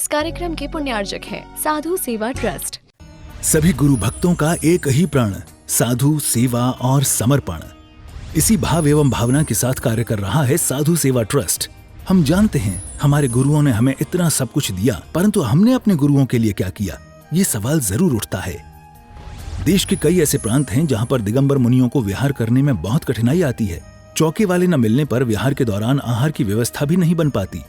इस कार्यक्रम के पुण्यार्जक हैं साधु सेवा ट्रस्ट। सभी गुरु भक्तों का एक ही प्रण, साधु सेवा और समर्पण। इसी भाव एवं भावना के साथ कार्य कर रहा है साधु सेवा ट्रस्ट। हम जानते हैं हमारे गुरुओं ने हमें इतना सब कुछ दिया, परंतु हमने अपने गुरुओं के लिए क्या किया, ये सवाल जरूर उठता है। देश के कई ऐसे प्रांत हैं जहां पर दिगंबर मुनियों को विहार करने में बहुत कठिनाई आती है। चौके वाले न मिलने पर विहार के दौरान आहार की व्यवस्था भी नहीं बन पाती।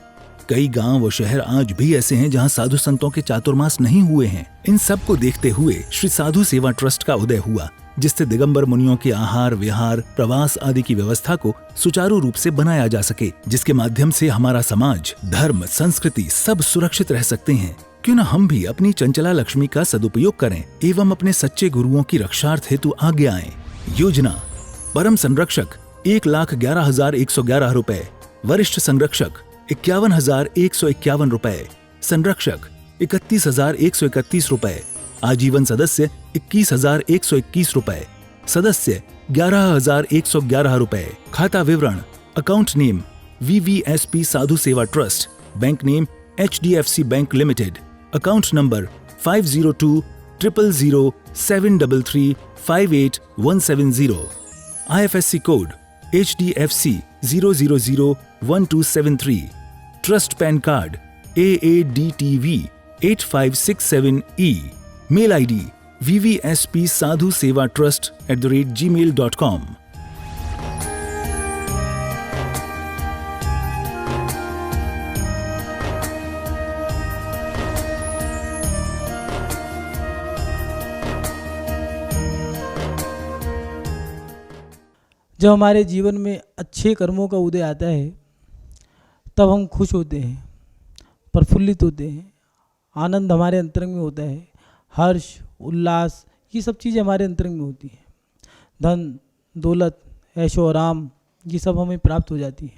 कई गांव व शहर आज भी ऐसे हैं जहां साधु संतों के चातुर्मास नहीं हुए हैं। इन सब को देखते हुए श्री साधु सेवा ट्रस्ट का उदय हुआ, जिससे दिगंबर मुनियों के आहार, विहार, प्रवास आदि की व्यवस्था को सुचारू रूप से बनाया जा सके, जिसके माध्यम से हमारा समाज, धर्म, संस्कृति सब सुरक्षित रह सकते हैं। क्यों न हम भी अपनी चंचला लक्ष्मी का सदुपयोग करें एवं अपने सच्चे गुरुओं की रक्षार्थ हेतु आगे आएं। योजना: परम संरक्षक 1,11,111 रुपए, वरिष्ठ संरक्षक 51,151 रुपए, संरक्षक 31,131 रुपए, आजीवन सदस्य 21,121 रुपए, सदस्य 11,111 रुपए। खाता विवरण: account name VVSP Sadhu Seva trust, bank name HDFC bank limited, account number 50200073358170, IFSC code HDFC 0001273, trust PAN card AADTV 8567E, mail ID vvspsadhusevatrust@gmail.com। जब हमारे जीवन में अच्छे कर्मों का उदय आता है तब हम खुश होते हैं, प्रफुल्लित होते हैं, आनंद हमारे अंतरंग में होता है, हर्ष, उल्लास, ये सब चीज़ें हमारे अंतरंग में होती हैं। धन, दौलत, ऐशो आराम, ये सब हमें प्राप्त हो जाती है।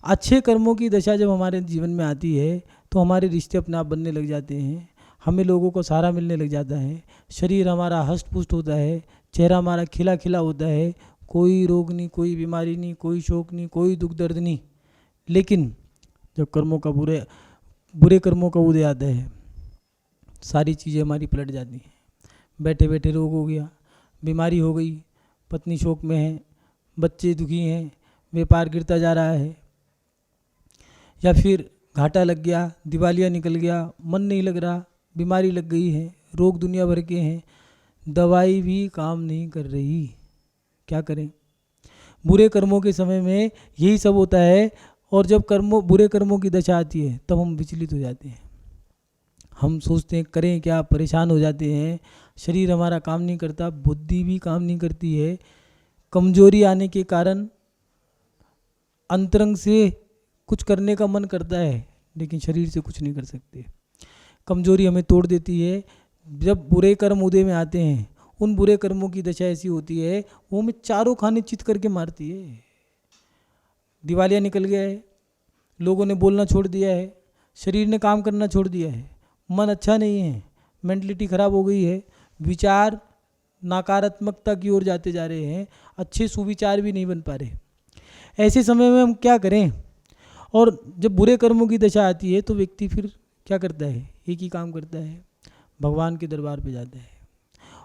अच्छे कर्मों की दशा जब हमारे जीवन में आती है तो हमारे रिश्ते अपने आप बनने लग जाते हैं, हमें लोगों को सहारा मिलने लग जाता है, शरीर हमारा हष्ट पुष्ट होता है, चेहरा हमारा खिला खिला होता है, कोई रोग नहीं, कोई बीमारी नहीं, कोई शोक नहीं, कोई दुख दर्द नहीं। लेकिन जब बुरे कर्मों का उदय आता है, सारी चीज़ें हमारी पलट जाती हैं। बैठे बैठे रोग हो गया, बीमारी हो गई, पत्नी शोक में है, बच्चे दुखी हैं, व्यापार गिरता जा रहा है, या फिर घाटा लग गया, दिवालिया निकल गया, मन नहीं लग रहा, बीमारी लग गई है, रोग दुनिया भर के हैं, दवाई भी काम नहीं कर रही, क्या करें। बुरे कर्मों के समय में यही सब होता है। और जब बुरे कर्मों की दशा आती है तब हम विचलित हो जाते हैं, हम सोचते हैं करें क्या, परेशान हो जाते हैं, शरीर हमारा काम नहीं करता, बुद्धि भी काम नहीं करती है। कमजोरी आने के कारण अंतरंग से कुछ करने का मन करता है लेकिन शरीर से कुछ नहीं कर सकते। कमजोरी हमें तोड़ देती है। जब बुरे कर्म उदय में आते हैं, उन बुरे कर्मों की दशा ऐसी होती है वो हमें चारों खाने चित करके मारती है। दिवालिया निकल गया है, लोगों ने बोलना छोड़ दिया है, शरीर ने काम करना छोड़ दिया है, मन अच्छा नहीं है, मेंटलिटी खराब हो गई है, विचार नकारात्मकता की ओर जाते जा रहे हैं, अच्छे सुविचार भी नहीं बन पा रहे। ऐसे समय में हम क्या करें। और जब बुरे कर्मों की दशा आती है तो व्यक्ति फिर क्या करता है, एक ही काम करता है, भगवान के दरबार पे जाता है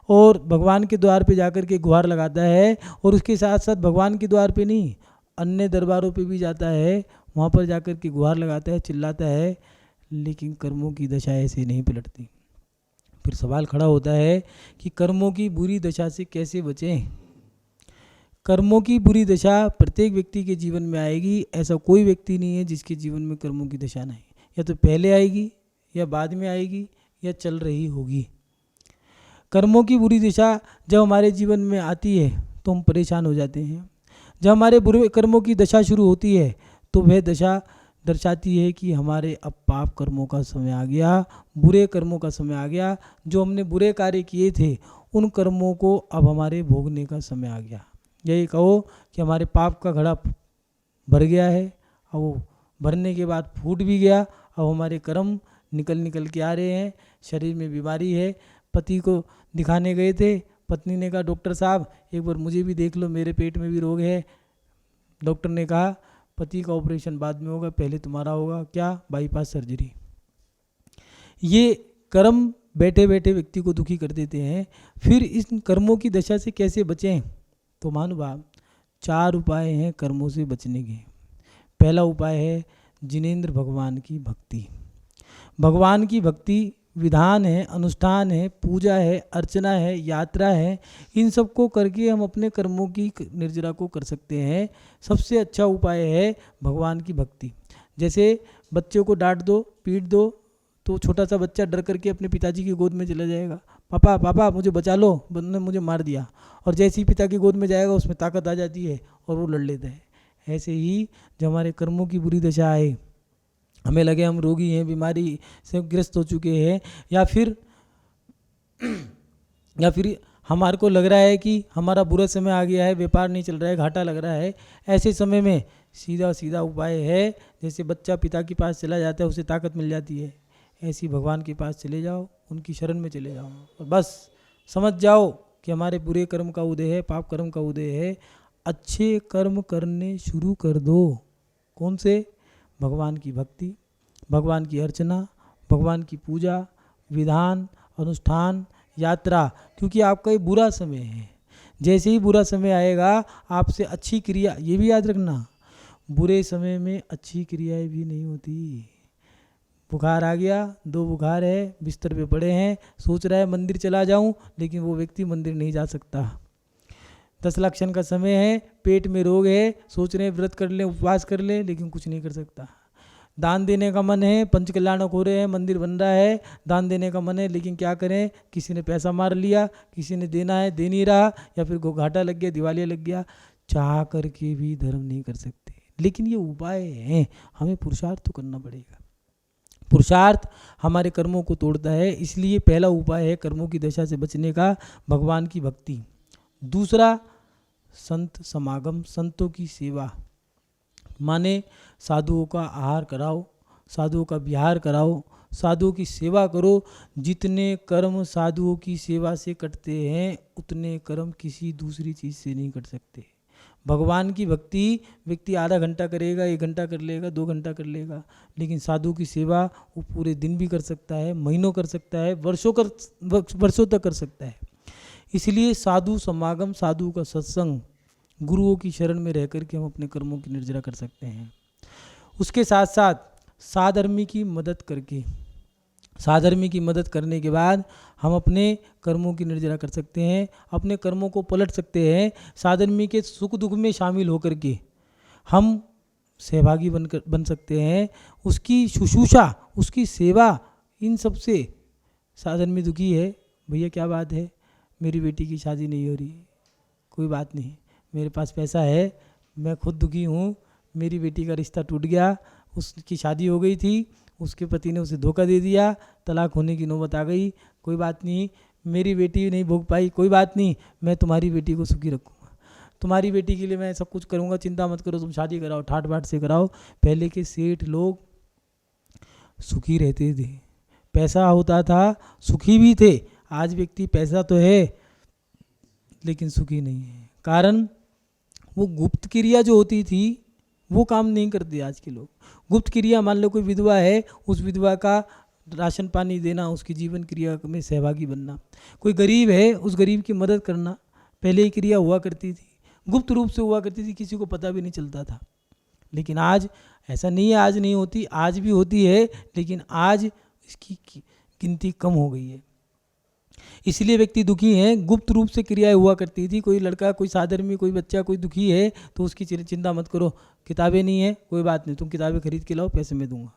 और भगवान के द्वार पे जाकर के गुहार लगाता है। और उसके साथ साथ भगवान के द्वार पे नहीं, अन्य दरबारों पे भी जाता है, वहाँ पर जाकर के गुहार लगाता है, चिल्लाता है, लेकिन कर्मों की दशा ऐसे नहीं पलटती। फिर सवाल खड़ा होता है कि कर्मों की बुरी दशा से कैसे बचें। कर्मों की बुरी दशा प्रत्येक व्यक्ति के जीवन में आएगी। ऐसा कोई व्यक्ति नहीं है जिसके जीवन में कर्मों की दशा नहीं, या तो पहले आएगी या बाद में आएगी या चल रही होगी। कर्मों की बुरी दशा जब हमारे जीवन में आती है तो हम परेशान हो जाते हैं। जब हमारे बुरे कर्मों की दशा शुरू होती है तो वह दशा दर्शाती है कि हमारे अब पाप कर्मों का समय आ गया, बुरे कर्मों का समय आ गया। जो हमने बुरे कार्य किए थे उन कर्मों को अब हमारे भोगने का समय आ गया। यही कहो कि हमारे पाप का घड़ा भर गया है, अब वो भरने के बाद फूट भी गया। अब हमारे कर्म निकल के आ रहे हैं, शरीर में बीमारी है। पति को दिखाने गए थे, पत्नी ने कहा डॉक्टर साहब एक बार मुझे भी देख लो, मेरे पेट में भी रोग है। डॉक्टर ने कहा पति का ऑपरेशन बाद में होगा, पहले तुम्हारा होगा। क्या? Bypass surgery. ये कर्म बैठे बैठे व्यक्ति को दुखी कर देते हैं। फिर इस कर्मों की दशा से कैसे बचें? तो महानुभाव 4 उपाय हैं कर्मों से बचने के। पहला उपाय है जिनेंद्र भगवान की भक्ति। भगवान की भक्ति विधान है, अनुष्ठान है, पूजा है, अर्चना है, यात्रा है। इन सब को करके हम अपने कर्मों की निर्जरा को कर सकते हैं। सबसे अच्छा उपाय है भगवान की भक्ति। जैसे बच्चों को डांट दो, पीट दो, तो छोटा सा बच्चा डर करके अपने पिताजी की गोद में चला जाएगा, पापा पापा मुझे बचा लो, बंदे ने मुझे मार दिया। और जैसे ही पिता की गोद में जाएगा उसमें ताकत आ जाती है और वो लड़ लेता है। ऐसे ही जब हमारे कर्मों की बुरी दशा आए, हमें लगे हम रोगी हैं, बीमारी से ग्रस्त हो चुके हैं, या फिर हमारे को लग रहा है कि हमारा बुरा समय आ गया है, व्यापार नहीं चल रहा है, घाटा लग रहा है, ऐसे समय में सीधा सीधा उपाय है। जैसे बच्चा पिता के पास चला जाता है, उसे ताकत मिल जाती है, ऐसी भगवान के पास चले जाओ, उनकी शरण में चले जाओ और बस समझ जाओ कि हमारे बुरे कर्म का उदय है, पाप कर्म का उदय है। अच्छे कर्म करने शुरू कर दो। कौन से? भगवान की भक्ति, भगवान की अर्चना, भगवान की पूजा, विधान, अनुष्ठान, यात्रा। क्योंकि आपका ये बुरा समय है। जैसे ही बुरा समय आएगा आपसे अच्छी क्रिया, ये भी याद रखना, बुरे समय में अच्छी क्रियाएं भी नहीं होती। बुखार आ गया, 2 बुखार है, बिस्तर पे पड़े हैं, सोच रहा है मंदिर चला जाऊं, लेकिन वो व्यक्ति मंदिर नहीं जा सकता। 10 लक्षण का समय है, पेट में रोग है, सोच रहे हैं व्रत कर लें, उपवास कर लें, लेकिन कुछ नहीं कर सकता। दान देने का मन है, पंच कल्याणक हो रहे हैं, मंदिर बन रहा है, दान देने का मन है, लेकिन क्या करें, किसी ने पैसा मार लिया, किसी ने देना है दे नहीं रहा, या फिर घाटा लग गया, दिवालिया लग गया। चाह करके भी धर्म नहीं कर सकते। लेकिन ये उपाय हैं, हमें पुरुषार्थ तो करना पड़ेगा। पुरुषार्थ हमारे कर्मों को तोड़ता है। इसलिए पहला उपाय है कर्मों की दशा से बचने का, भगवान की भक्ति। दूसरा संत समागम, संतों की सेवा, माने साधुओं का आहार कराओ, साधुओं का विहार कराओ, साधुओं की सेवा करो। जितने कर्म साधुओं की सेवा से कटते हैं उतने कर्म किसी दूसरी चीज़ से नहीं कट सकते। भगवान की भक्ति व्यक्ति आधा घंटा करेगा, 1 घंटा कर लेगा, 2 घंटा कर लेगा, लेकिन साधु की सेवा वो पूरे दिन भी कर सकता है, महीनों कर सकता है, वर्षों तक कर सकता है। इसलिए साधु समागम, साधु का सत्संग, गुरुओं की शरण में रह कर के हम अपने कर्मों की निर्जरा कर सकते हैं। उसके साथ साथ साधर्मी की मदद करके, साधर्मी की मदद करने के बाद हम अपने कर्मों की निर्जरा कर सकते हैं, अपने कर्मों को पलट सकते हैं। साधर्मी के सुख दुख में शामिल होकर के हम सहभागी बन सकते हैं। उसकी शुश्रूषा, उसकी सेवा, इन सब से साधर्मी दुखी है, भैया क्या बात है, मेरी बेटी की शादी नहीं हो रही, कोई बात नहीं, मेरे पास पैसा है, मैं खुद दुखी हूँ, मेरी बेटी का रिश्ता टूट गया, उसकी शादी हो गई थी, उसके पति ने उसे धोखा दे दिया, तलाक होने की नौबत आ गई, कोई बात नहीं, मेरी बेटी नहीं भोग पाई, कोई बात नहीं, मैं तुम्हारी बेटी को सुखी रखूँगा, तुम्हारी बेटी के लिए मैं सब कुछ करूँगा, चिंता मत करो, तुम शादी कराओ, ठाट बाट से कराओ। पहले के सेठ लोग सुखी रहते थे, पैसा होता था, सुखी भी थे। आज व्यक्ति पैसा तो है लेकिन सुखी नहीं है। कारण वो गुप्त क्रिया जो होती थी वो काम नहीं करते आज के लोग। गुप्त क्रिया, मान लो कोई विधवा है, उस विधवा का राशन पानी देना, उसकी जीवन क्रिया में सहभागी बनना। कोई गरीब है, उस गरीब की मदद करना, पहले ही क्रिया हुआ करती थी, गुप्त रूप से हुआ करती थी, किसी को पता भी नहीं चलता था। लेकिन आज ऐसा नहीं है, आज नहीं होती, आज भी होती है, लेकिन आज इसकी गिनती कम हो गई है। इसलिए व्यक्ति दुखी है। गुप्त रूप से क्रियाएं हुआ करती थी। कोई लड़का, कोई साधर्मी, कोई बच्चा, कोई दुखी है तो उसकी चिंता मत करो, किताबें नहीं है, कोई बात नहीं, तुम किताबें खरीद के लाओ, पैसे मैं दूंगा।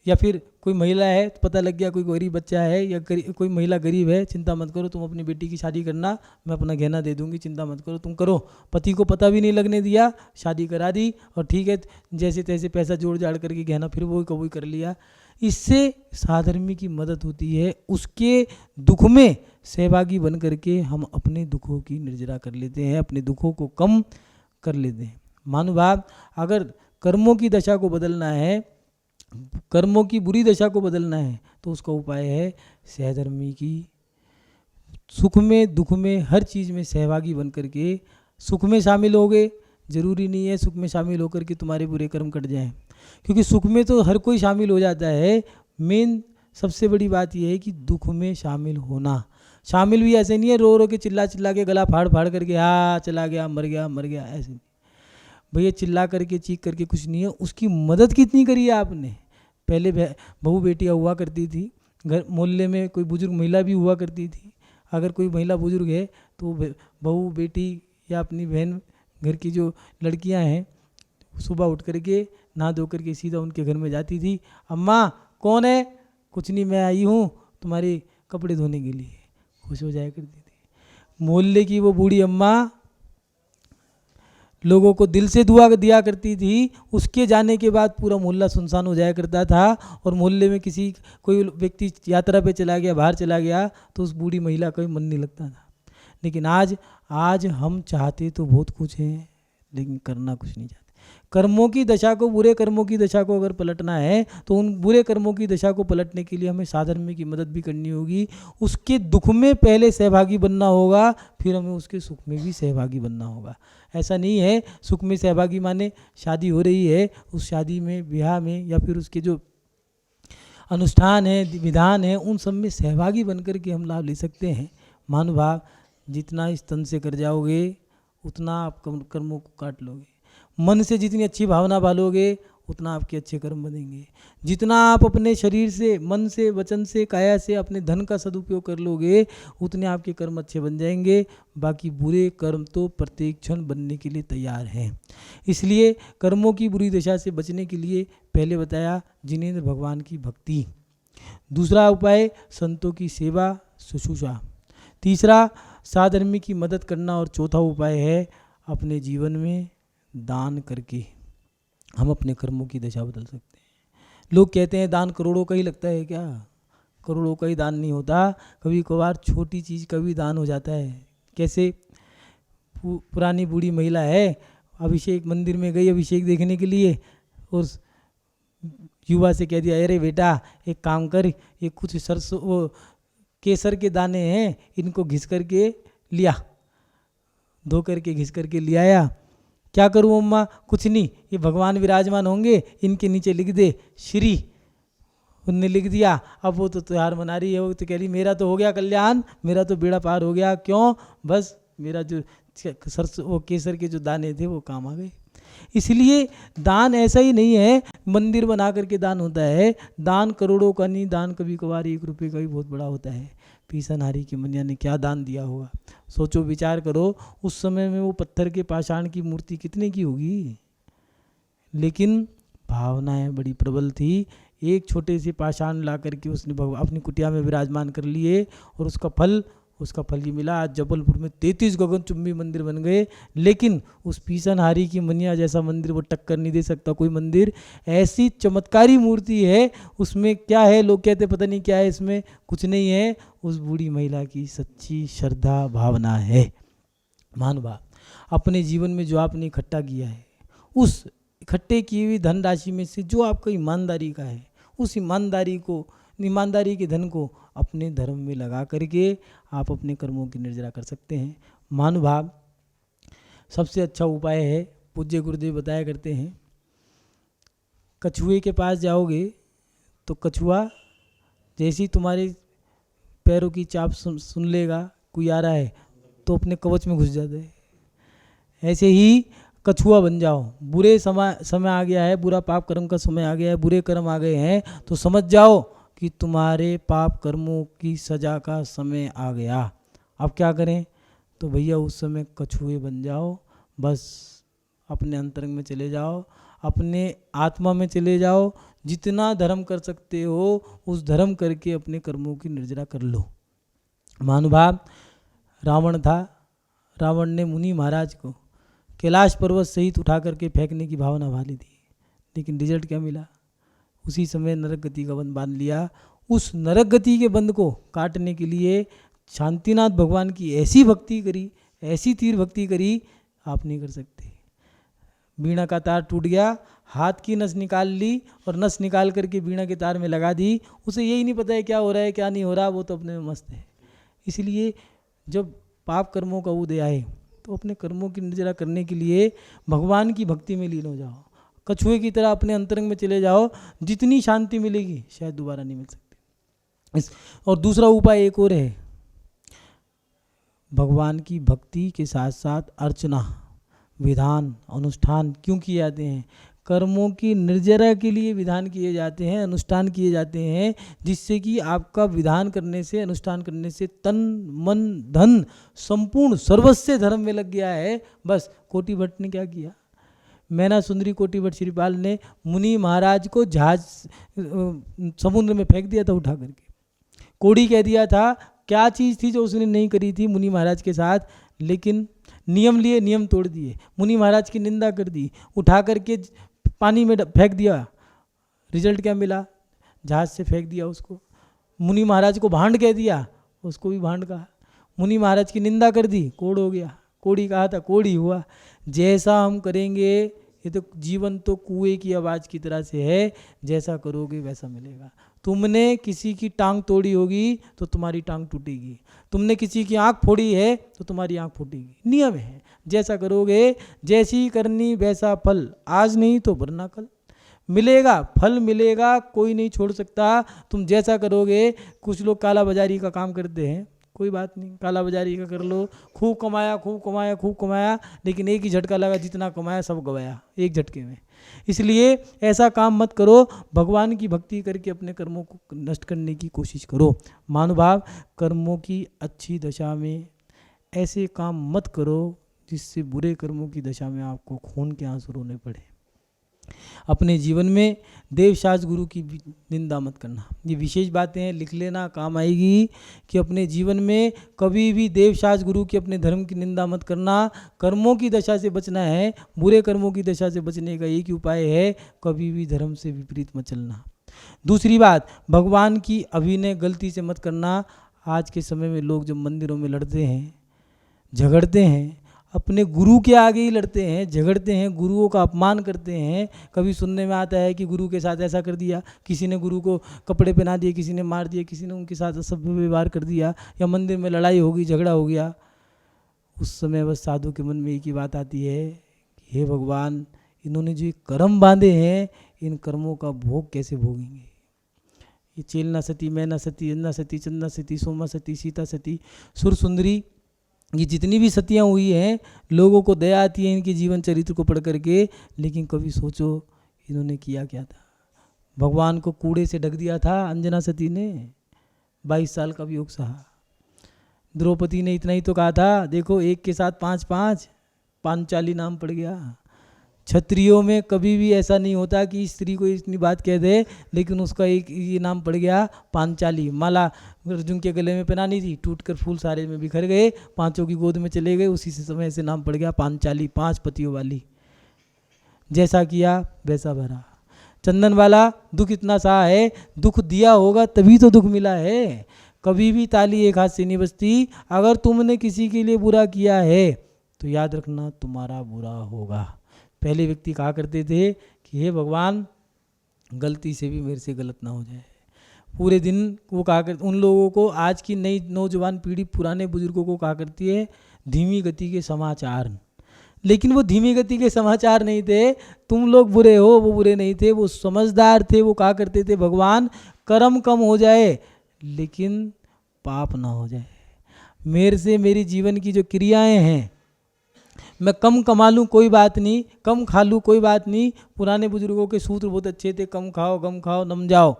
या फिर कोई महिला है तो पता लग गया कोई गरीब बच्चा है या कोई महिला गरीब है, चिंता मत करो, तुम अपनी बेटी की शादी करना, मैं अपना गहना दे दूंगी, चिंता मत करो, तुम करो। पति को पता भी नहीं लगने दिया, शादी करा दी, और ठीक है जैसे तैसे पैसा जोड़ जाड़ करके गहना फिर वो कबूल कर लिया। इससे साधर्मी की मदद होती है, उसके दुख में सहभागी बन करके हम अपने दुखों की निर्जरा कर लेते हैं, अपने दुखों को कम कर लेते हैं। मानुभाव, अगर कर्मों की दशा को बदलना है, कर्मों की बुरी दशा को बदलना है, तो उसका उपाय है सहधर्मी की सुख में दुख में हर चीज़ में सहभागी बन करके। सुख में शामिल हो गए, जरूरी नहीं है सुख में शामिल होकर के तुम्हारे बुरे कर्म कट जाएं, क्योंकि सुख में तो हर कोई शामिल हो जाता है, मेन सबसे बड़ी बात यह है कि दुख में शामिल होना। शामिल भी ऐसे नहीं है रो रो के चिल्ला चिल्ला के गला फाड़ फाड़ करके चला गया मर गया, ऐसे नहीं भैया। चिल्ला करके चीख करके कुछ नहीं है। उसकी मदद कितनी करी है आपने। पहले बहू बेटियाँ हुआ करती थी, घर मोहल्ले में कोई बुजुर्ग महिला भी हुआ करती थी। अगर कोई महिला बुजुर्ग है तो बहू बेटी या अपनी बहन घर की जो लड़कियां हैं सुबह उठ करके नहा धो करके सीधा उनके घर में जाती थी। अम्मा कौन है। कुछ नहीं, मैं आई हूँ तुम्हारे कपड़े धोने के लिए। खुश हो जाया करती थी। मोहल्ले की वो बूढ़ी अम्मा लोगों को दिल से दुआ दिया करती थी। उसके जाने के बाद पूरा मोहल्ला सुनसान हो जाया करता था। और मोहल्ले में कोई व्यक्ति यात्रा पे चला गया, बाहर चला गया, तो उस बूढ़ी महिला का भी मन नहीं लगता था। लेकिन आज हम चाहते तो बहुत कुछ है, लेकिन करना कुछ नहीं चाहते। कर्मों की दशा को, बुरे कर्मों की दशा को अगर पलटना है तो उन बुरे कर्मों की दशा को पलटने के लिए हमें साधर्म्य की मदद भी करनी होगी। उसके दुख में पहले सहभागी बनना होगा, फिर हमें उसके सुख में भी सहभागी बनना होगा। ऐसा नहीं है सुख में सहभागी माने शादी हो रही है, उस शादी में, ब्याह में, या फिर उसके जो अनुष्ठान है, विधान है, उन सब में सहभागी बनकर के हम लाभ ले सकते हैं। महानुभाव, जितना इस तन से कर जाओगे उतना आप कर्मों को काट लोगे। मन से जितनी अच्छी भावना पालोगे उतना आपके अच्छे कर्म बनेंगे। जितना आप अपने शरीर से, मन से, वचन से, काया से अपने धन का सदुपयोग कर लोगे उतने आपके कर्म अच्छे बन जाएंगे। बाकी बुरे कर्म तो प्रत्येक क्षण बनने के लिए तैयार हैं। इसलिए कर्मों की बुरी दशा से बचने के लिए पहले बताया जिनेंद्र भगवान की भक्ति। दूसरा उपाय संतों की सेवा शुश्रूषा। तीसरा साधर्मी की मदद करना। और चौथा उपाय है अपने जीवन में दान करके हम अपने कर्मों की दशा बदल सकते हैं। लोग कहते हैं दान करोड़ों का ही लगता है क्या। करोड़ों का ही दान नहीं होता, कभी कभार छोटी चीज़ का भी दान हो जाता है। कैसे, पुरानी बूढ़ी महिला है, अभिषेक मंदिर में गई अभिषेक देखने के लिए, और युवा से कह दिया अरे बेटा एक काम कर, ये कुछ सरसों वो केसर के दाने हैं, इनको घिस करके लिया, धो करके घिस करके ले आया। क्या करूँ अम्मा। कुछ नहीं, ये भगवान विराजमान होंगे, इनके नीचे लिख दे श्री। उनने लिख दिया। अब वो तो त्यौहार मना रही है, वो तो कह रही मेरा तो हो गया कल्याण, मेरा तो बेड़ा पार हो गया। क्यों, बस मेरा जो सरसों वो केसर के जो दाने थे वो काम आ गए। इसलिए दान ऐसा ही नहीं है मंदिर बना करके दान होता है। दान करोड़ों का नहीं, दान कभी कभार 1 रुपये का भी बहुत बड़ा होता है। पीसनहारी की मनिया ने क्या दान दिया होगा। सोचो, विचार करो, उस समय में वो पत्थर के पाषाण की मूर्ति कितने की होगी। लेकिन भावनाएं बड़ी प्रबल थी। एक छोटे से पाषाण ला करके उसने अपनी कुटिया में विराजमान कर लिए, और उसका फल ही मिला। आज जबलपुर में 33 गगनचुंबी मंदिर बन गए। लेकिन उस पीसनहारी की मनिया जैसा मंदिर वो टक्कर नहीं दे सकता कोई मंदिर। ऐसी चमत्कारी मूर्ति है, उसमें क्या है, लोग कहते पता नहीं क्या है, इसमें कुछ नहीं है। उस बूढ़ी महिला की सच्ची श्रद्धा भावना है। महानुभाव, अपने जीवन में जो आपने इकट्ठा किया है, उस इकट्ठे की हुई धनराशि में से जो आपका ईमानदारी का है, उस ईमानदारी के धन को अपने धर्म में लगा करके आप अपने कर्मों की निर्जरा कर सकते हैं। महानुभाव, सबसे अच्छा उपाय है, पूज्य गुरुदेव बताया करते हैं, कछुए के पास जाओगे तो कछुआ जैसे ही तुम्हारे पैरों की चाप सुन लेगा कोई आ रहा है तो अपने कवच में घुस जाता है। ऐसे ही कछुआ बन जाओ। बुरे समय आ गया है, बुरा पाप कर्म का समय आ गया है, बुरे कर्म आ गए हैं, तो समझ जाओ कि तुम्हारे पाप कर्मों की सजा का समय आ गया। अब क्या करें, तो भैया उस समय कछुए बन जाओ। बस अपने अंतरंग में चले जाओ, अपने आत्मा में चले जाओ। जितना धर्म कर सकते हो उस धर्म करके अपने कर्मों की निर्जरा कर लो। महानुभाव, रावण था, रावण ने मुनि महाराज को कैलाश पर्वत सहित उठा करके फेंकने की भावना भाली थी, लेकिन रिजल्ट क्या मिला, उसी समय नरक गति का बंध बांध लिया। उस नरक गति के बंध को काटने के लिए शांतिनाथ भगवान की ऐसी भक्ति करी, ऐसी तीर भक्ति करी, आप नहीं कर सकते। बीणा का तार टूट गया, हाथ की नस निकाल ली और नस निकाल करके बीणा के तार में लगा दी। उसे यही नहीं पता है क्या हो रहा है क्या नहीं हो रहा, वो तो अपने में मस्त है। इसलिए जब पाप कर्मों का उदय आए तो अपने कर्मों की निर्जरा करने के लिए भगवान की भक्ति में लीन हो जाओ। कछुए की तरह अपने अंतरंग में चले जाओ, जितनी शांति मिलेगी शायद दोबारा नहीं मिल सकती। और दूसरा उपाय एक और है, भगवान की भक्ति के साथ साथ अर्चना, विधान, अनुष्ठान क्यों किए जाते हैं? कर्मों की निर्जरा के लिए विधान किए जाते हैं, अनुष्ठान किए जाते हैं, जिससे कि आपका विधान करने से, अनुष्ठान करने से तन मन धन संपूर्ण सर्वस्व धर्म में लग गया है। बस कोटि भट्ट ने क्या किया, मैना सुंदरी कोटि भट्ट श्रीपाल ने मुनि महाराज को जहाज समुद्र में फेंक दिया था उठा करके। कोड़ी कह दिया था, क्या चीज़ थी जो उसने नहीं करी थी मुनि महाराज के साथ, लेकिन नियम लिए, नियम तोड़ दिए, मुनि महाराज की निंदा कर दी, उठा करके पानी में फेंक दिया। रिजल्ट क्या मिला, जहाज से फेंक दिया उसको। मुनि महाराज को भांड कह दिया, उसको भी भांड कहा। मुनि महाराज की निंदा कर दी, कोड़ हो गया। कोड़ी कहा था, कोड़ी हुआ। जैसा हम करेंगे, ये तो जीवन तो कुएं की आवाज़ की तरह से है, जैसा करोगे वैसा मिलेगा। तुमने किसी की टांग तोड़ी होगी तो तुम्हारी टांग टूटेगी, तुमने किसी की आंख फोड़ी है तो तुम्हारी आंख फूटेगी। नियम है, जैसा करोगे, जैसी करनी वैसा फल, आज नहीं तो वरना कल मिलेगा, फल मिलेगा, कोई नहीं छोड़ सकता। तुम जैसा करोगे, कुछ लोग काला बाजारी का काम करते हैं, कोई बात नहीं, काला बाजारी का कर लो, खूब कमाया खूब कमाया खूब कमाया, लेकिन एक ही झटका लगा, जितना कमाया सब गवाया एक झटके में। इसलिए ऐसा काम मत करो, भगवान की भक्ति करके अपने कर्मों को नष्ट करने की कोशिश करो। मानुभाव, कर्मों की अच्छी दशा में ऐसे काम मत करो जिससे बुरे कर्मों की दशा में आपको खून के आंसू रोने पड़े। अपने जीवन में देवशास्त्र गुरु की निंदा मत करना। ये विशेष बातें हैं, लिख लेना, काम आएगी, कि अपने जीवन में कभी भी देवशास्त्र गुरु की, अपने धर्म की निंदा मत करना। कर्मों की दशा से बचना है, बुरे कर्मों की दशा से बचने का एक ही उपाय है, कभी भी धर्म से विपरीत मत चलना। दूसरी बात, भगवान की अभिनय गलती से मत करना। आज के समय में लोग जब मंदिरों में लड़ते हैं, झगड़ते हैं, अपने गुरु के आगे ही लड़ते हैं, झगड़ते हैं, गुरुओं का अपमान करते हैं। कभी सुनने में आता है कि गुरु के साथ ऐसा कर दिया, किसी ने गुरु को कपड़े पहना दिए, किसी ने मार दिया, किसी ने उनके साथ असभ्य व्यवहार कर दिया, या मंदिर में लड़ाई होगी, झगड़ा हो गया। उस समय बस साधु के मन में एक ही बात आती है कि हे भगवान, इन्होंने जो कर्म बांधे हैं, इन कर्मों का भोग कैसे भोगेंगे। ये चेलना सती, मैना सती, अन्ना सती, चंदा सती, सोमा सती, सीता सती, सुर सुंदरी, ये जितनी भी सतियाँ हुई हैं, लोगों को दया आती है इनके जीवन चरित्र को पढ़ करके, लेकिन कभी सोचो इन्होंने किया क्या था। भगवान को कूड़े से ढक दिया था अंजना सती ने, 22 साल का वियोग सहा। द्रौपदी ने इतना ही तो कहा था, देखो एक के साथ 5-5, पांचाली नाम पड़ गया। क्षत्रियों में कभी भी ऐसा नहीं होता कि स्त्री को इतनी बात कह दे, लेकिन उसका एक ये नाम पड़ गया पांचाली। माला अर्जुन के गले में पहनानी थी, टूटकर फूल सारे में बिखर गए, पांचों की गोद में चले गए, उसी से समय से नाम पड़ गया पांचाली, 5 पतियों वाली। जैसा किया वैसा भरा। चंदन वाला दुख इतना सा है, दुख दिया होगा तभी तो दुख मिला है। कभी भी ताली एक हाथ से नहीं बजती। अगर तुमने किसी के लिए बुरा किया है तो याद रखना तुम्हारा बुरा होगा। पहले व्यक्ति कहा करते थे कि हे भगवान, गलती से भी मेरे से गलत ना हो जाए। पूरे दिन वो कहा करते, उन लोगों को, आज की नई नौजवान पीढ़ी पुराने बुजुर्गों को कहा करती है धीमी गति के समाचार, लेकिन वो धीमी गति के समाचार नहीं थे। तुम लोग बुरे हो, वो बुरे नहीं थे, वो समझदार थे। वो कहा करते थे भगवान, कर्म कम हो जाए लेकिन पाप ना हो जाए। मेरे से मेरी जीवन की जो क्रियाएं हैं, मैं कम कमा लूँ कोई बात नहीं, कम खा लूँ कोई बात नहीं। पुराने बुजुर्गों के सूत्र बहुत अच्छे थे, कम खाओ गम खाओ नम जाओ।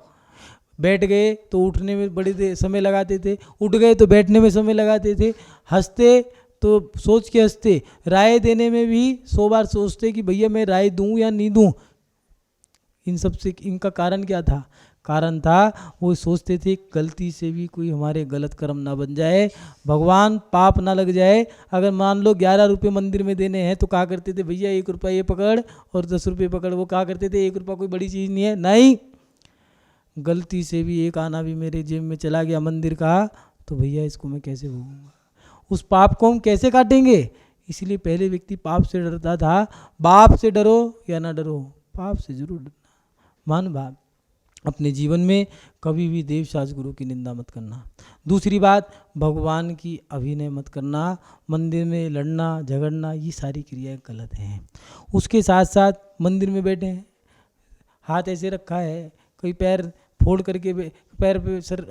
बैठ गए तो उठने में बड़े समय लगाते थे, उठ गए तो बैठने में समय लगाते थे, हंसते तो सोच के हंसते, राय देने में भी 100 बार सोचते कि भैया मैं राय दूं या नहीं दूं। इन सब से इनका कारण क्या था? कारण था वो सोचते थे गलती से भी कोई हमारे गलत कर्म ना बन जाए, भगवान पाप ना लग जाए। अगर मान लो 11 रुपये मंदिर में देने हैं तो कहा करते थे भैया 1 रुपया ये पकड़ और 10 रुपये पकड़। वो कहा करते थे 1 रुपया कोई बड़ी चीज़ नहीं है। नहीं, गलती से भी एक आना भी मेरे जेब में चला गया मंदिर का, तो भैया इसको मैं कैसे भोगूंगा, उस पाप को हम कैसे काटेंगे। इसलिए पहले व्यक्ति पाप से डरता था। बाप से डरो या ना डरो, पाप से जरूर डरना। मान भाव, अपने जीवन में कभी भी देव शास्त्र गुरु की निंदा मत करना। दूसरी बात, भगवान की अभिनय मत करना। मंदिर में लड़ना झगड़ना ये सारी क्रियाएं गलत हैं। उसके साथ साथ मंदिर में बैठे हैं, हाथ ऐसे रखा है, कोई पैर फोल्ड करके पैर पे सर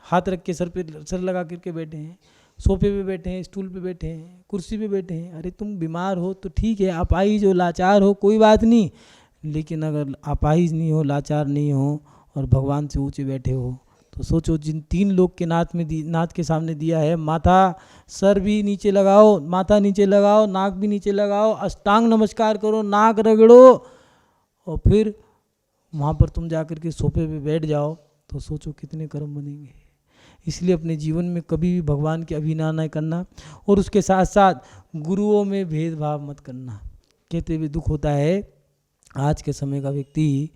हाथ रख के सर पे सर लगा करके बैठे हैं, सोफे पे बैठे हैं, स्टूल पे बैठे हैं, कुर्सी पे बैठे हैं। अरे तुम बीमार हो तो ठीक है, अपाहिज हो, लाचार हो, कोई बात नहीं, लेकिन अगर अपाहिज नहीं हो, लाचार नहीं हो और भगवान से ऊंचे बैठे हो तो सोचो जिन 3 लोग के नाथ के सामने दिया है, माथा सर भी नीचे लगाओ, माथा नीचे लगाओ, नाक भी नीचे लगाओ, अष्टांग नमस्कार करो, नाक रगड़ो और फिर वहाँ पर तुम जाकर के सोफे पे बैठ जाओ तो सोचो कितने कर्म बनेंगे। इसलिए अपने जीवन में कभी भी भगवान की अभिनय न करना और उसके साथ साथ गुरुओं में भेदभाव मत करना। कहते हुए दुख होता है, आज के समय का व्यक्ति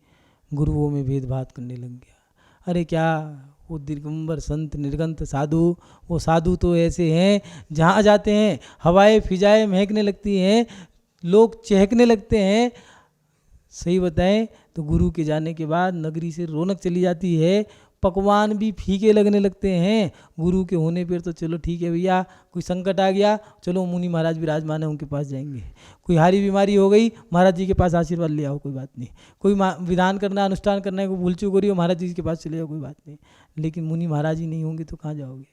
गुरुओं में भेदभाव करने लग गया। अरे क्या वो दिगंबर संत निर्गंथ साधु, वो साधु तो ऐसे हैं जहाँ जाते हैं हवाएं फिजाएं महकने लगती हैं, लोग चहकने लगते हैं। सही बताएं तो गुरु के जाने के बाद नगरी से रौनक चली जाती है, पकवान भी फीके लगने लगते हैं। गुरु के होने पर तो चलो ठीक है भैया, कोई संकट आ गया चलो मुनि महाराज विराजमान है उनके पास जाएंगे, कोई हारी बीमारी हो गई महाराज जी के पास आशीर्वाद ले आओ, कोई बात नहीं, कोई विधान करना अनुष्ठान करना है, कोई भूल चूक हो रही हो महाराज जी के पास चले जाओ, कोई बात नहीं। लेकिन मुनि महाराज ही नहीं होंगे तो कहाँ जाओगे।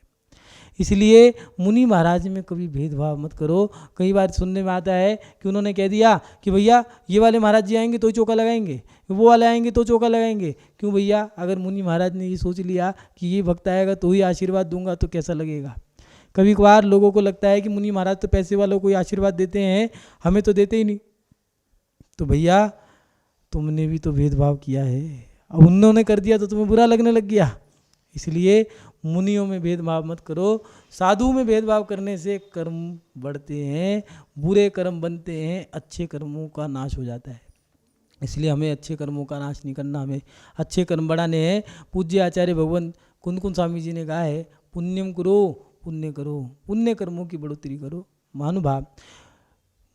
इसलिए मुनि महाराज में कभी भेदभाव मत करो। कई बार सुनने में आता है कि उन्होंने कह दिया कि भैया ये वाले महाराज जी आएंगे तो ही चौका लगाएंगे, वो वाले आएंगे तो चौका लगाएंगे। क्यों भैया, अगर मुनि महाराज ने ये सोच लिया कि ये भक्त आएगा तो ही आशीर्वाद दूंगा तो कैसा लगेगा। कभी कभार लोगों को लगता है कि मुनि महाराज तो पैसे वालों को ही आशीर्वाद देते हैं, हमें तो देते ही नहीं। तो भैया तुमने भी तो भेदभाव किया है, अब उन्होंने कर दिया तो तुम्हें बुरा लगने लग गया। इसलिए मुनियों में भेदभाव मत करो। साधु में भेदभाव करने से कर्म बढ़ते हैं, बुरे कर्म बनते हैं, अच्छे कर्मों का नाश हो जाता है। इसलिए हमें अच्छे कर्मों का नाश नहीं करना, हमें अच्छे कर्म बढ़ाने हैं। पूज्य आचार्य भगवान कुंदकुंद स्वामी जी ने कहा है, पुण्यम करो पुण्य करो, पुण्य कर्मों की बढ़ोतरी करो। महानुभाव,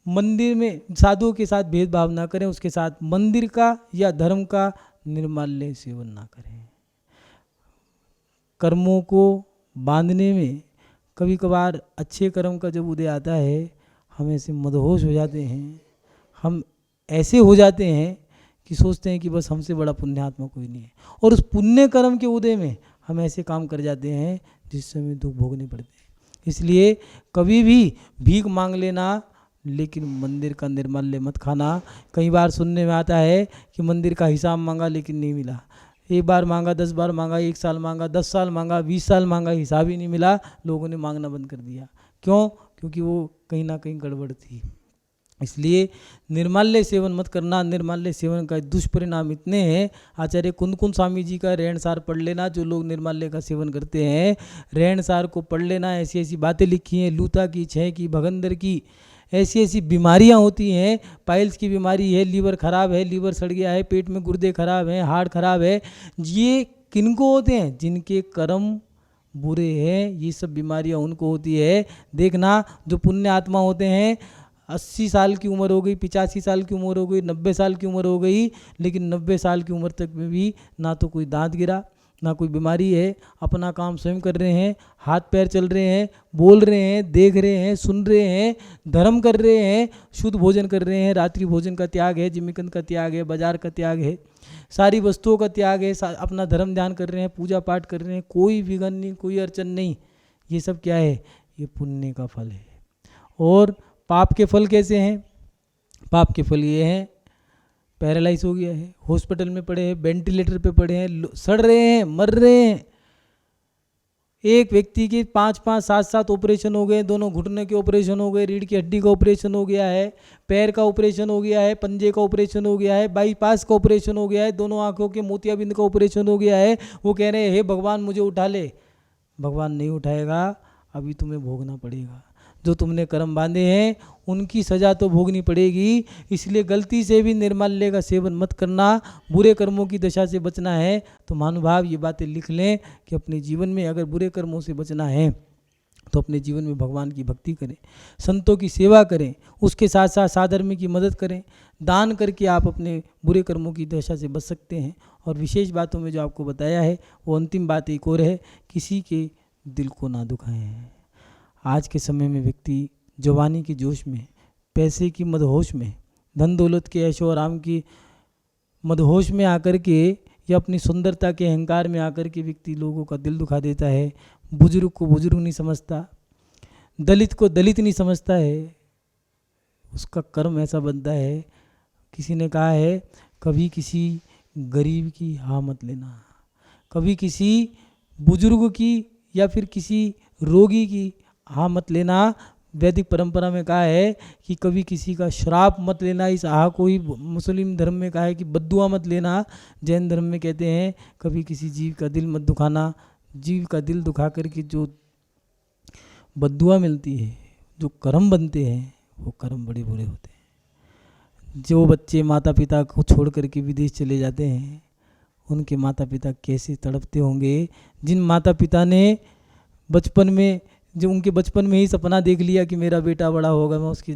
मंदिर में साधुओं के साथ भेदभाव ना करें, उसके साथ मंदिर का या धर्म का निर्माल्य सेवन ना करें। कर्मों को बांधने में कभी कभार अच्छे कर्म का जब उदय आता है हम ऐसे मदहोश हो जाते हैं, हम ऐसे हो जाते हैं कि सोचते हैं कि बस हमसे बड़ा पुण्यात्मा कोई नहीं है, और उस पुण्य कर्म के उदय में हम ऐसे काम कर जाते हैं जिससे हमें दुख भोगने पड़ते हैं। इसलिए कभी भी भीख मांग लेना, लेकिन मंदिर का निर्माल्य मत खाना। कई बार सुनने में आता है कि मंदिर का हिसाब मांगा लेकिन नहीं मिला, एक बार मांगा, 10 बार मांगा, 1 साल मांगा, 10 साल मांगा, 20 साल मांगा, हिसाब ही नहीं मिला, लोगों ने मांगना बंद कर दिया। क्यों? क्योंकि वो कहीं ना कहीं गड़बड़ थी। इसलिए निर्माल्य सेवन मत करना। निर्माल्य सेवन का दुष्परिणाम इतने हैं, आचार्य कुंदकुंद स्वामी जी का रहनसार पढ़ लेना। जो लोग निर्माल्य का सेवन करते हैं रहनसार को पढ़ लेना, ऐसी ऐसी बातें लिखी हैं, लूता की, छह की, भगंदर की, ऐसी ऐसी बीमारियां होती हैं। पाइल्स की बीमारी है, लीवर खराब है, लीवर सड़ गया है, पेट में गुर्दे खराब हैं, हार्ट खराब है। ये किनको होते हैं? जिनके कर्म बुरे हैं, ये सब बीमारियां उनको होती है। देखना, जो पुण्य आत्मा होते हैं 80 साल की उम्र हो गई, 85 साल की उम्र हो गई, 90 साल की उम्र हो गई, लेकिन 90 साल की उम्र तक में भी ना तो कोई दांत गिरा, ना कोई बीमारी है, अपना काम स्वयं कर रहे हैं, हाथ पैर चल रहे हैं, बोल रहे हैं, देख रहे हैं, सुन रहे हैं, धर्म कर रहे हैं, शुद्ध भोजन कर रहे हैं, रात्रि भोजन का त्याग है, जिमिकंद का त्याग है, बाजार का त्याग है, सारी वस्तुओं का त्याग है, अपना धर्म ध्यान कर रहे हैं, पूजा पाठ कर रहे हैं, कोई विघ्न नहीं, कोई अड़चन नहीं। ये सब क्या है? ये पुण्य का फल है। और पाप के फल कैसे हैं? पाप के फल ये हैं, पैरालाइज हो गया है, हॉस्पिटल में पड़े हैं, वेंटिलेटर पे पड़े हैं, सड़ रहे हैं, मर रहे हैं। एक व्यक्ति के 5-5, 7-7 ऑपरेशन हो गए, दोनों घुटने के ऑपरेशन हो गए, रीढ़ की हड्डी का ऑपरेशन हो गया है, पैर का ऑपरेशन हो गया है, पंजे का ऑपरेशन हो गया है, बाईपास का ऑपरेशन हो गया है, दोनों आंखों के मोतियाबिंद का ऑपरेशन हो गया है। वो कह रहे हैं हे भगवान मुझे उठा ले। भगवान नहीं उठाएगा, अभी तुम्हें भोगना पड़ेगा। जो तुमने कर्म बांधे हैं उनकी सजा तो भोगनी पड़ेगी। इसलिए गलती से भी निर्माल्य का सेवन मत करना, बुरे कर्मों की दशा से बचना है। तो महानुभाव ये बातें लिख लें कि अपने जीवन में अगर बुरे कर्मों से बचना है तो अपने जीवन में भगवान की भक्ति करें, संतों की सेवा करें, उसके साथ साथ साधर्मी की मदद करें। दान करके आप अपने बुरे कर्मों की दशा से बच सकते हैं। और विशेष बातों में जो आपको बताया है वो अंतिम बात एक और है, किसी के दिल को ना दुखाएं। आज के समय में व्यक्ति जवानी के जोश में, पैसे की मदहोश में, धन दौलत के ऐशो आराम की मदहोश में आकर के या अपनी सुंदरता के अहंकार में आकर के व्यक्ति लोगों का दिल दुखा देता है। बुजुर्ग को बुजुर्ग नहीं समझता, दलित को दलित नहीं समझता है, उसका कर्म ऐसा बनता है। किसी ने कहा है कभी किसी गरीब की हाँ मत लेना, कभी किसी बुजुर्ग की या फिर किसी रोगी की हाँ मत लेना। वैदिक परंपरा में कहा है कि कभी किसी का श्राप मत लेना, इस आह को ही मुस्लिम धर्म में कहा है कि बद्दुआ मत लेना। जैन धर्म में कहते हैं कभी किसी जीव का दिल मत दुखाना। जीव का दिल दुखा करके जो बद्दुआ मिलती है, जो कर्म बनते हैं, वो कर्म बड़े बुरे होते हैं। जो बच्चे माता पिता को छोड़ करके विदेश चले जाते हैं, उनके माता पिता कैसे तड़पते होंगे। जिन माता पिता ने बचपन में, जो उनके बचपन में ही सपना देख लिया कि मेरा बेटा बड़ा होगा, मैं उसकी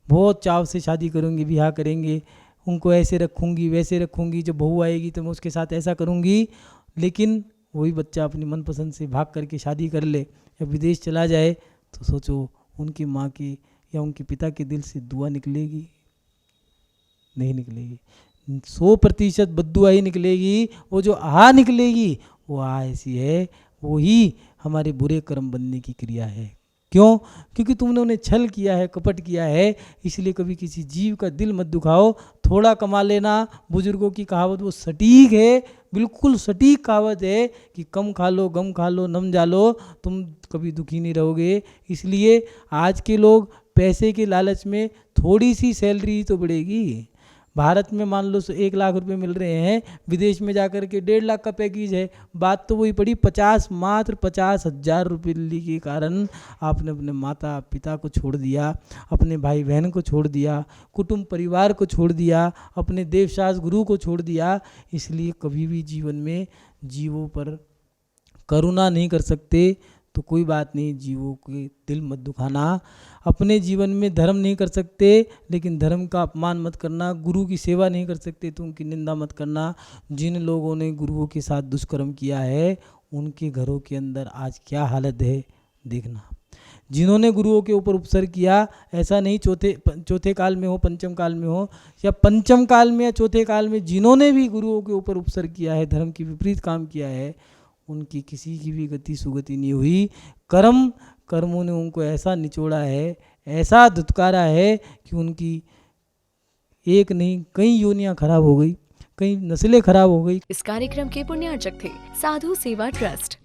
बहुत चाव से शादी करूंगी, ब्याह करेंगे, उनको ऐसे रखूंगी वैसे रखूंगी, जब बहू आएगी तो मैं उसके साथ ऐसा करूंगी। लेकिन वही बच्चा अपनी मनपसंद से भाग करके शादी कर ले या विदेश चला जाए, तो सोचो उनकी माँ की या उनके पिता के दिल से दुआ निकलेगी? नहीं निकलेगी। 100% बद्दुआ ही निकलेगी। वो जो आह निकलेगी वो आह ऐसी है, वो ही हमारे बुरे कर्म बनने की क्रिया है। क्यों? क्योंकि तुमने उन्हें छल किया है, कपट किया है। इसलिए कभी किसी जीव का दिल मत दुखाओ। थोड़ा कमा लेना, बुजुर्गों की कहावत वो सटीक है, बिल्कुल सटीक कहावत है कि कम खा लो, गम खा लो, नम जा लो, तुम कभी दुखी नहीं रहोगे। इसलिए आज के लोग पैसे के लालच में थोड़ी सी सैलरी तो बढ़ेगी। भारत में मान लो 1 लाख रुपए मिल रहे हैं, विदेश में जाकर के 1.5 लाख का पैकेज है। बात तो वही पड़ी, मात्र 50,000 रुपये के कारण आपने अपने माता पिता को छोड़ दिया, अपने भाई बहन को छोड़ दिया, कुटुंब परिवार को छोड़ दिया, अपने देवशास गुरु को छोड़ दिया। इसलिए कभी भी जीवन में जीवों पर करुणा नहीं कर सकते तो कोई बात नहीं, जीवों के दिल मत दुखाना। अपने जीवन में धर्म नहीं कर सकते, लेकिन धर्म का अपमान मत करना। गुरु की सेवा नहीं कर सकते तो उनकी निंदा मत करना। जिन लोगों ने गुरुओं के साथ दुष्कर्म किया है, उनके घरों के अंदर आज क्या हालत है देखना। जिन्होंने गुरुओं के ऊपर उपसर्ग किया, ऐसा नहीं चौथे काल में हो, पंचम काल में हो, या पंचम काल में या चौथे काल में जिन्होंने भी गुरुओं के ऊपर उपसर्ग किया है, धर्म की विपरीत काम किया है, उनकी किसी की भी गति सुगति नहीं हुई। कर्मों ने उनको ऐसा निचोड़ा है, ऐसा धुतकारा है कि उनकी एक नहीं कई योनियां खराब हो गई, कई नस्लें खराब हो गई। इस कार्यक्रम के पुण्यार्चक थे साधु सेवा ट्रस्ट।